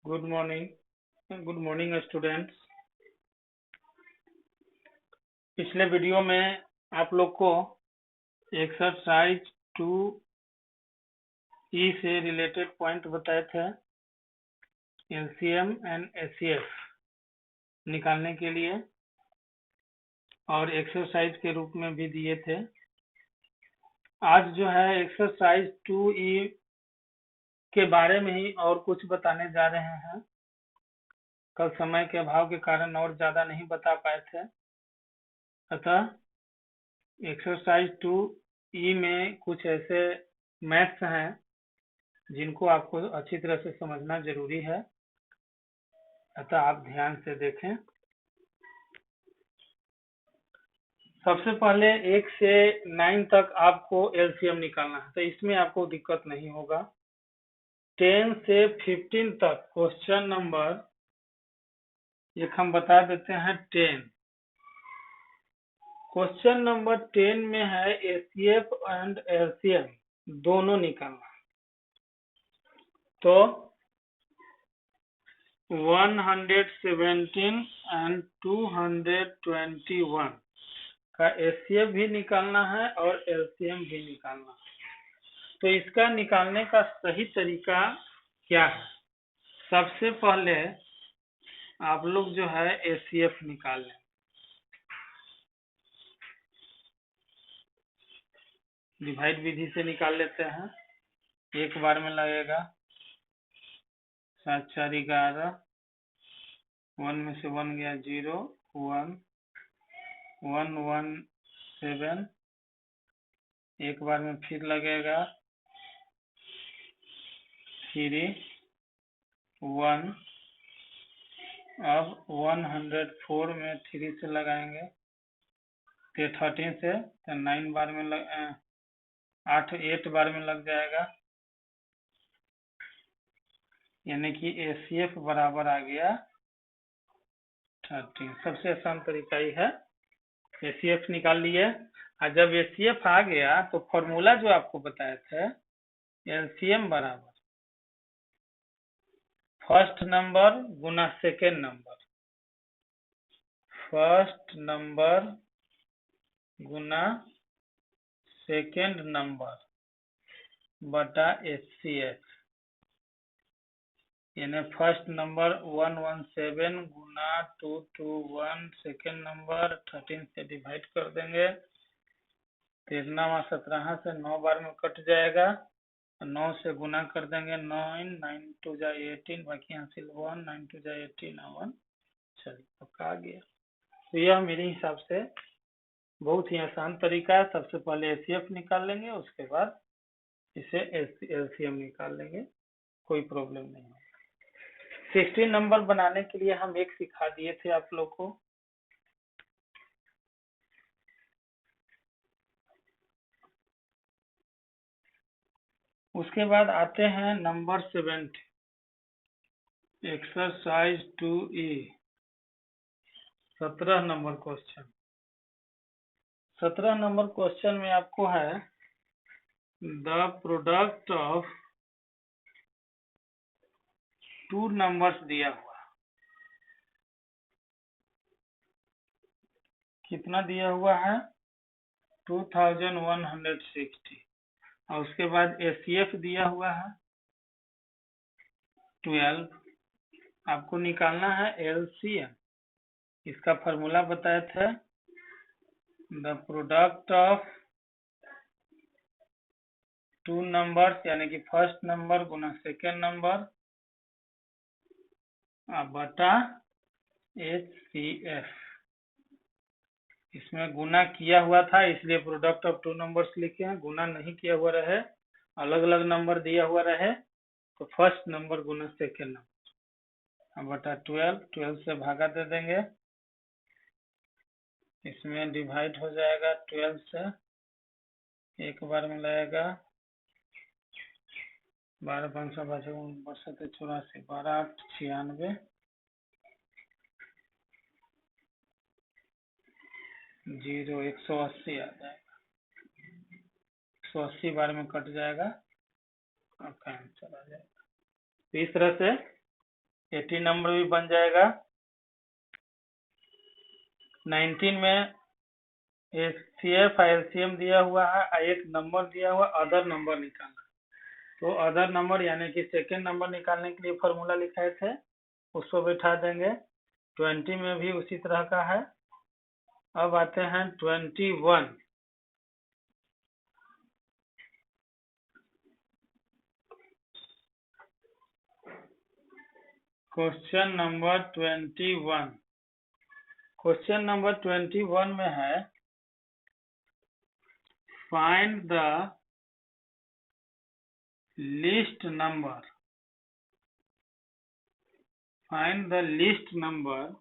Good morning students. पिछले video में आप लोग को एक्सरसाइज 2E से रिलेटेड पॉइंट बताए थे एलसीएम एंड एचसीएफ निकालने के लिए, और एक्सरसाइज के रूप में भी दिए थे। आज जो है एक्सरसाइज 2E के बारे में ही और कुछ बताने जा रहे हैं। कल समय के अभाव के कारण और ज्यादा नहीं बता पाए थे, अतः एक्सरसाइज 2E में कुछ ऐसे मैथ्स हैं जिनको आपको अच्छी तरह से समझना जरूरी है, अतः आप ध्यान से देखें। सबसे पहले 1 से 9 तक आपको एलसीएम निकालना है, तो इसमें आपको दिक्कत नहीं होगा। 10 से 15 तक क्वेश्चन नंबर एक हम बता देते हैं 10। क्वेश्चन नंबर 10 में है एचसीएफ एंड एलसीएम दोनों निकालना है। तो 117 एंड 221 का एचसीएफ भी निकालना है और एलसीएम भी निकालना है। तो इसका निकालने का सही तरीका क्या है? सबसे पहले आप लोग जो है एचसीएफ निकाल लें। डिवाइड विधि से निकाल लेते हैं। एक बार में लगेगा 7 4 11, 1 में से 1 गया 0, 1 1 1 7। एक बार में फिर लगेगा 3 1। अब 104 में 3 से लगाएंगे, 13 से, तो 9 बार में 8 बार में लग जाएगा, यानी कि एचसीएफ बराबर आ गया 13। सबसे आसान तरीका ही है। एचसीएफ निकाल लिए, और जब एचसीएफ आ गया तो फॉर्मूला जो आपको बताया था एलसीएम बराबर फर्स्ट नंबर गुना सेकेंड नंबर, फर्स्ट नंबर गुना सेकेंड नंबर बटा एचसीएफ, यानी फर्स्ट नंबर 117 गुना 221, सेकेंड नंबर 13 से डिवाइड कर देंगे। 13 17 से 9 बार में कट जाएगा, 9 से गुना कर देंगे, 9 9 2 जा 18, बाकी हासिल 1, 9 2 जा 18 1। चलिए पक्का आ गया। तो यह मेरे हिसाब से बहुत ही आसान तरीका है। सबसे पहले एचसीएफ निकाल लेंगे, उसके बाद इसे एलसीएम निकाल लेंगे, कोई प्रॉब्लम नहीं है। 16 नंबर बनाने के लिए हम एक सिखा दिए थे आप लोग को। उसके बाद आते हैं number 70, exercise 2E, 17 number question. 17 number question में आपको है द प्रोडक्ट ऑफ 2 नंबर्स दिया हुआ। कितना दिया हुआ है? 2160, और उसके बाद एचसीएफ दिया हुआ है 12। आपको निकालना है एलसीएम। इसका फॉर्मूला बताया था द प्रोडक्ट ऑफ 2 नंबर्स, यानी कि फर्स्ट नंबर गुना सेकेंड नंबर बटा एचसीएफ। इसमें गुना किया हुआ था इसलिए प्रोडक्ट ऑफ 2 नंबर्स लिखे हैं। गुना नहीं किया हुआ रहे, अलग अलग नंबर दिया हुआ रहे, तो फर्स्ट नंबर गुना सेकेंड नंबर बटा 12 से भागा दे देंगे। इसमें डिवाइड हो जाएगा 12 से, एक बार में लगेगा 12 5 62 84, 12 8 96, 0 180 आ जाएगा। 180 बार में कट जाएगा, आपका आंसर आ जाएगा। तो इस तरह से 80 नंबर भी बन जाएगा। 19 में HCF LCM दिया हुआ है, एक नंबर दिया हुआ, अदर नंबर निकालना। तो अदर नंबर यानी कि सेकेंड नंबर निकालने के लिए फॉर्मूला लिखाए थे, उसको बैठा देंगे। 20 में भी उसी तरह का है। अब आते हैं 21। Question number 21। क्वेश्चन नंबर 21 में है find the least number, find the least number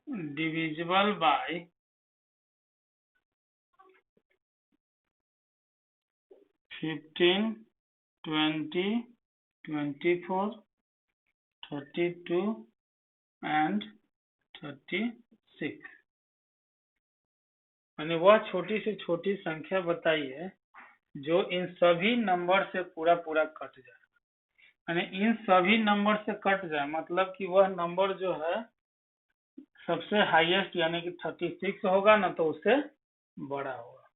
divisible by 15, 20, 24, 32 and 36। यानी वह छोटी से छोटी संख्या बताइए जो इन सभी नंबर से पूरा पूरा कट जाए। यानी इन सभी नंबर से कट जाए मतलब कि वह नंबर जो है सबसे हाईएस्ट यानी कि 36 होगा ना, तो उससे बड़ा होगा।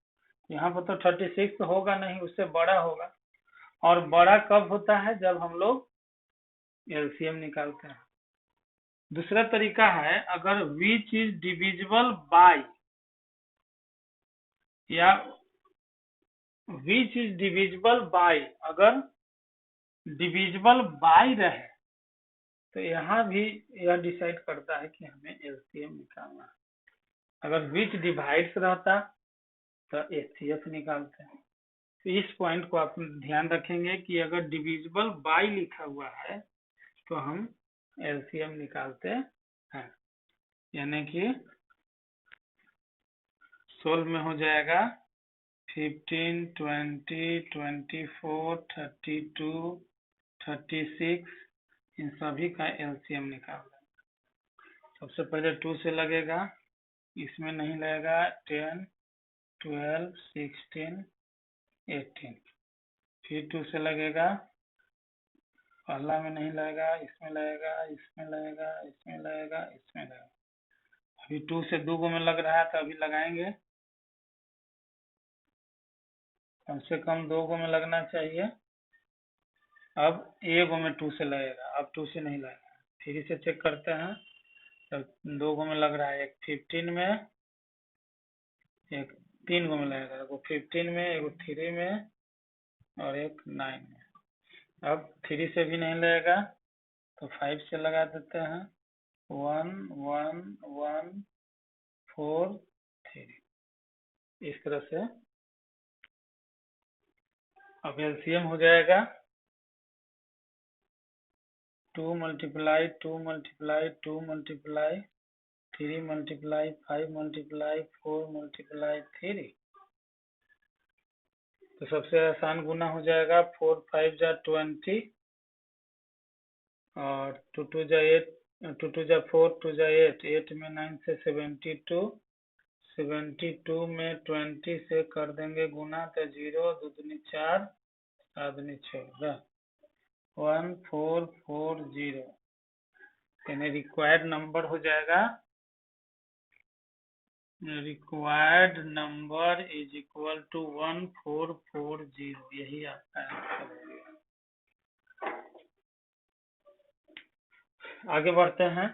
यहाँ पर तो 36 होगा नहीं, उससे बड़ा होगा। और बड़ा कब होता है? जब हम लोग एलसीएम निकालते हैं। दूसरा तरीका है, अगर विच इज डिविजिबल बाय या विच इज डिविजिबल बाय, अगर डिविजिबल बाय रहे तो यहाँ भी यह डिसाइड करता है कि हमें एलसीएम निकालना है। अगर विच डिवाइड्स रहता तो एचसीएफ निकालते हैं। तो इस पॉइंट को आप ध्यान रखेंगे कि अगर डिविजिबल बाय लिखा हुआ है तो हम एलसीएम निकालते हैं। यानी कि 16 में हो जाएगा 15, 20, 24, 32, 36, इन सभी का एलसीएम निकालना। सबसे पहले 2 से लगेगा, इसमें नहीं लगेगा। 10, 12, 16, 18, फिर 2 से लगेगा, पहला में नहीं लगेगा, इसमें लगेगा, इसमें लगेगा, इसमें लगेगा, इसमें लगेगा। अभी 2 से 2 में लग रहा है तो अभी लगाएंगे, कम से कम 2 में लगना चाहिए। अब 1 में 2 से लगेगा, अब 2 से नहीं लगेगा। फिर से चेक करते हैं, तो 2 में लग रहा है, एक 15 में, एक 3 में लगेगा, एगो 15 में, एगो 3 में और एक 9 में। अब 3 से भी नहीं लगेगा तो 5 से लगा देते हैं। 1, 1, 1, 4, 3, इस तरह से अब एलसीएम हो जाएगा 2 multiply 2 multiply 2 multiply 3 multiply 5 multiply 4 multiply 3। तो सबसे आसान गुना हो जाएगा 4, 5 जा 20 और 2, 2 जा 8, 2, 2 जा 4, 2 जा 8, 8 में 9 से 72, 72 में 20 से कर देंगे गुना तो 0, 2 दूनी 4, 7 दूनी 14, 1440। यानी रिक्वायर्ड नंबर हो जाएगा, required number is equal to 1440। यही आपका आंसर हो गया। आगे बढ़ते हैं।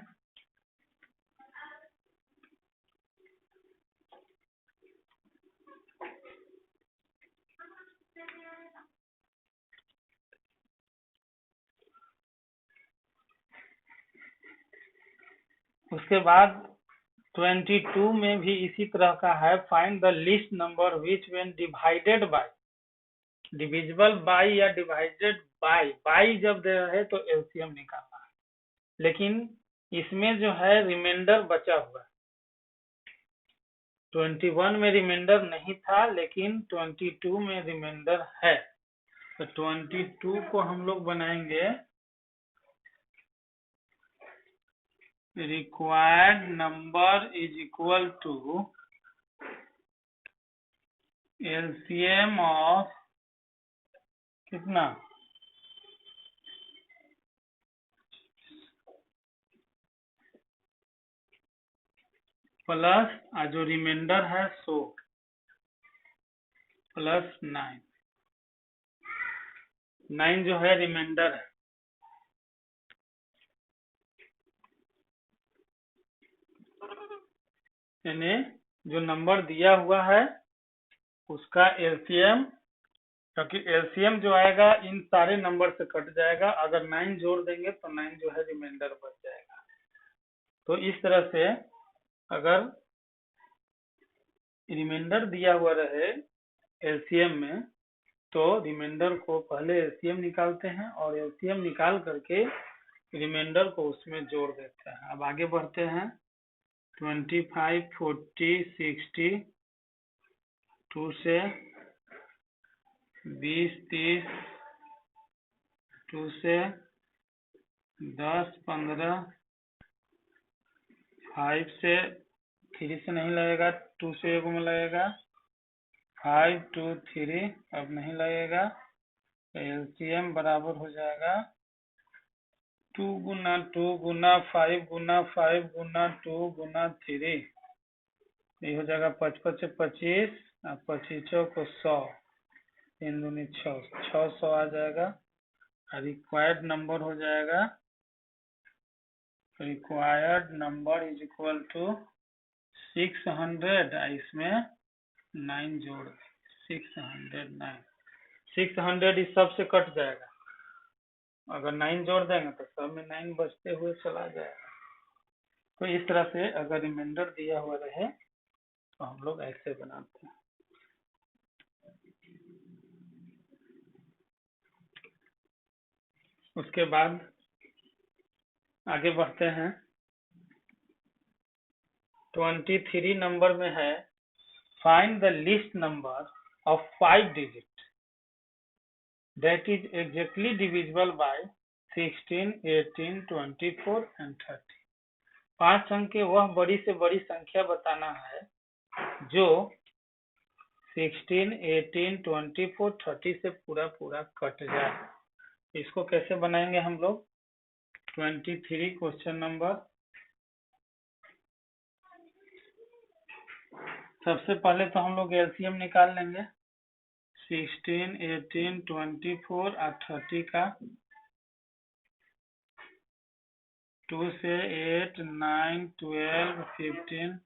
उसके बाद 22 में भी इसी तरह का है, find the list number which when divided by, divisible by या डिवाइडेड बाय जब दे रहे तो एलसीएम निकालना है। लेकिन इसमें जो है रिमाइंडर बचा हुआ है। 21 में रिमाइंडर नहीं था लेकिन 22 में रिमाइंडर है। तो 22 को हम लोग बनाएंगे required number is equal to LCM of कितना प्लस जो रिमाइंडर है 100 प्लस 9 जो है रिमाइंडर है, यानी जो नंबर दिया हुआ है उसका एलसीएम, क्योंकि एलसीएम जो आएगा इन सारे नंबर से कट जाएगा, अगर 9 जोड़ देंगे तो 9 जो है रिमाइंडर बच जाएगा। तो इस तरह से अगर रिमाइंडर दिया हुआ रहे एलसीएम में तो रिमाइंडर को पहले एलसीएम निकालते हैं और एलसीएम निकाल करके रिमाइंडर को उसमें जोड़ देते हैं। अब आगे बढ़ते हैं। 25, 40, 60, 2 से 20, 30, 2 से 10, 15, 5 से 3 से नहीं लगेगा, 2 से एक में लगेगा, 5, 2, 3 अब नहीं लगेगा। एलसीएम बराबर हो जाएगा 2 गुना 2 गुना 5 गुना 5 गुना 2 गुना 3, ये हो जाएगा 55 से 25 और 25 को 100, 3 दूनी 600 आ जाएगा। रिक्वायर्ड नंबर हो जाएगा, required number is equal to 600, इसमें 9 जोड़ 609, 600 इस सब से कट जाएगा, अगर 9 जोड़ देंगे तो सब में 9 बचते हुए चला जाएगा। तो इस तरह से अगर रिमाइंडर दिया हुआ रहे तो हम लोग ऐसे बनाते हैं। उसके बाद आगे बढ़ते हैं। 23 नंबर में है find the list number of 5 digit that is exactly divisible by 16, 18, 24 and 30। 5 अंक के वह बड़ी से बड़ी संख्या बताना है जो 16, 18, 24, 30 से पूरा कट जाए। इसको कैसे बनाएंगे हम लोग? 23 क्वेश्चन नंबर। सबसे पहले तो हम लोग एलसीएम निकाल लेंगे 16, 18, 24 और 30 का। 2 से 8, 9, 12, 15,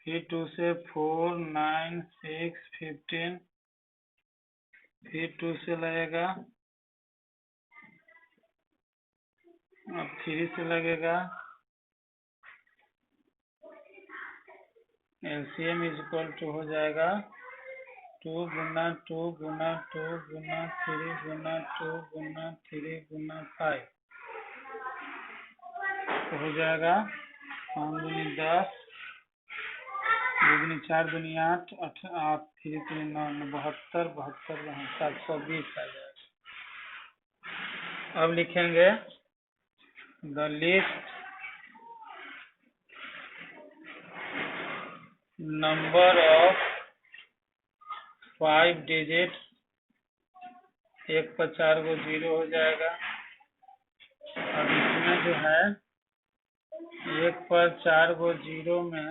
फिर 2 से 4, 9, 6, 15, फिर 2 से लगेगा, अब 3 से लगेगा। एलसीएम इज इक्वल टू हो जाएगा 2 गुना 2 गुना 2 गुना 3 गुना 2 गुना 3 गुना 5 तो हो जाएगा 5 दूनी 10, 2 दूनी 4, दूनी 8, 8, 3 3 9, 72, 72, 720 आ जाएगा। अब लिखेंगे the list number of 5 digit, 1 पर 4 गो 0 हो जाएगा। अब इसमें जो है 1 पर 4 गो 0 में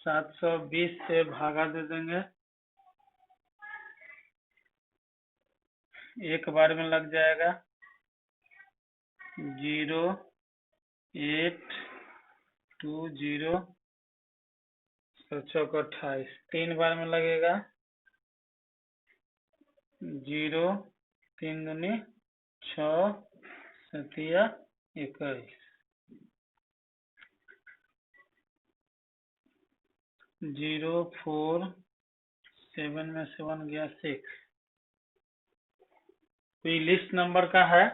720 से भागा दे देंगे, एक बार में लग जाएगा 0, 8, 2, 0, 28, 3 बार में लगेगा 0, 3 दूनी 6, 7 21, 0, 4, 7 में 7 गया 6। तो ये लिस्ट नंबर का है।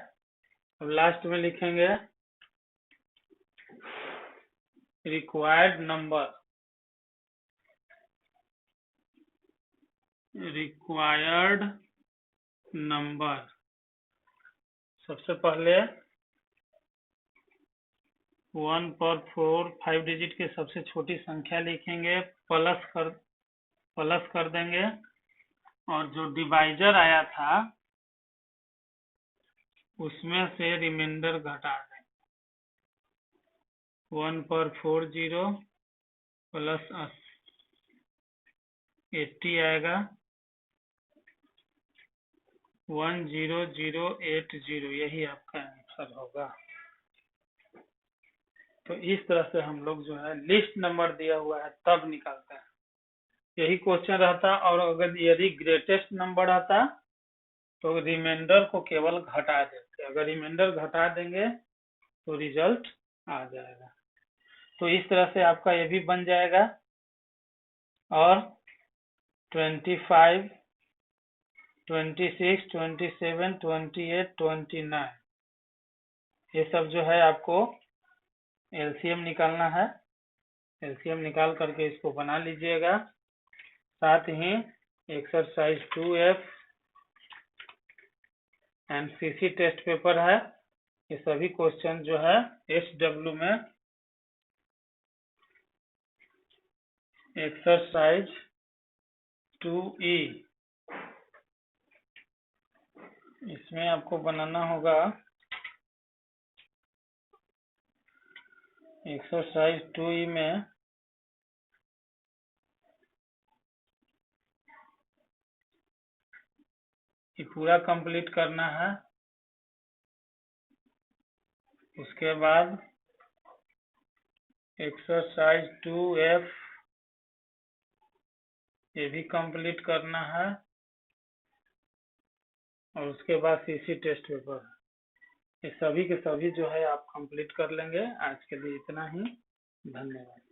अब लास्ट में लिखेंगे रिक्वायर्ड नंबर, रिक्वायर्ड नंबर। सबसे पहले 1 पर 4, 5 डिजिट की सबसे छोटी संख्या लिखेंगे, प्लस कर देंगे और जो डिवाइजर आया था उसमें से रिमाइंडर घटा दें। 1 पर 4 0 प्लस 80 आएगा 10080, यही आपका आंसर होगा। तो इस तरह से हम लोग जो है लिस्ट नंबर दिया हुआ है तब निकालते हैं, यही क्वेश्चन रहता। और अगर यदि ग्रेटेस्ट नंबर आता तो रिमाइंडर को केवल घटा देते, अगर रिमाइंडर घटा देंगे तो रिजल्ट आ जाएगा। तो इस तरह से आपका ये भी बन जाएगा। और 25, 26, 27, 28, 29 ये सब जो है आपको एलसीएम निकालना है। एलसीएम निकाल करके इसको बना लीजिएगा। साथ ही exercise 2F MCC test paper है, ये सभी क्वेश्चन जो है SW में एक्सरसाइज 2E इसमें आपको बनाना होगा एक्सरसाइज 2E में ये पूरा कंप्लीट करना है। उसके बाद एक्सरसाइज 2F ये भी कंप्लीट करना है। और उसके बाद सीसी टेस्ट पेपर, ये सभी के सभी जो है आप कंप्लीट कर लेंगे। आज के लिए इतना ही, धन्यवाद।